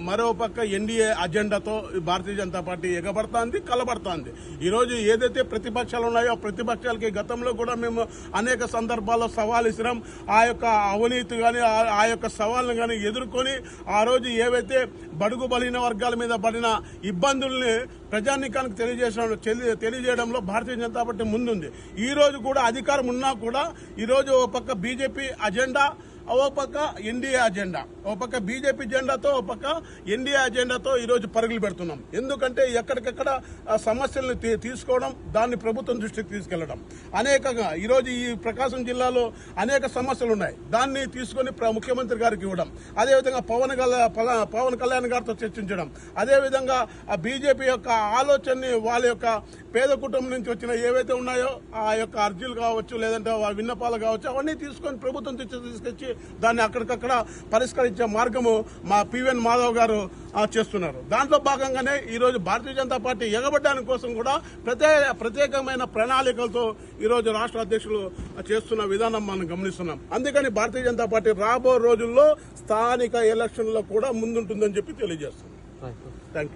మరో పక్క NDA అజెండాతో Bharatiya Janata party ఎగబడుతోంది, కలబడుతోంది. ఈరోజు ఏదైతే ప్రతిపక్షాలు ఉన్నాయో ప్రతిపక్షాలకి గతంలో కూడా మేము అనేక సందర్భాల్లో సవాల్ ఇసిరాం. ఆ యొక్క అవినీతి కానీ ఆ యొక్క సవాళ్ళను కానీ ఎదుర్కొని ఆ రోజు ఏవైతే బడుగు బలహీన వర్గాల మీద పడిన ఇబ్బందుల్ని ప్రజానీకానికి తెలియజేయడంలో భారతీయ జనతా పార్టీ ముందుంది. ఈ రోజు కూడా అధికారం ఉన్నా కూడా ఈ రోజు ఓ పక్క బీజేపీ అజెండా, ఓ పక్క ఎన్డీఏ అజెండా, ఓ పక్క బీజేపీ జెండాతో ఓ పక్క ఎన్డీఏ అజెండాతో ఈరోజు పరుగులు పెడుతున్నాం. ఎందుకంటే ఎక్కడికెక్కడ సమస్యలను తీసుకోవడం, దాన్ని ప్రభుత్వం దృష్టికి తీసుకెళ్లడం. అనేకంగా ఈరోజు ఈ ప్రకాశం జిల్లాలో అనేక సమస్యలు ఉన్నాయి, దాన్ని తీసుకుని ముఖ్యమంత్రి గారికి ఇవ్వడం, అదేవిధంగా పవన్ కళ్యాణ్ గారితో చర్చించడం, అదేవిధంగా ఆ బీజేపీ యొక్క ఆలోచనని వాళ్ళ యొక్క పేద కుటుంబం నుంచి వచ్చిన ఏవైతే ఉన్నాయో ఆ యొక్క అర్జీలు కావచ్చు, లేదంటే విన్నపాలు కావచ్చు, అవన్నీ తీసుకొని ప్రభుత్వం తీసుకొచ్చి దాన్ని అక్కడికక్కడ పరిష్కరించే మార్గము మా పివిఎన్ మాధవ్ గారు చేస్తున్నారు. దాంట్లో భాగంగానే ఈరోజు భారతీయ జనతా పార్టీ ఎగబడ్డానికి కోసం కూడా ప్రత్యేకమైన ప్రణాళికలతో ఈరోజు రాష్ట్ర అధ్యక్షులు చేస్తున్న విధానం మనం గమనిస్తున్నాం. అందుకని భారతీయ జనతా పార్టీ రాబో రోజుల్లో స్థానిక ఎలక్షన్లో కూడా ముందుంటుందని చెప్పి తెలియజేస్తున్నాం. Thank you.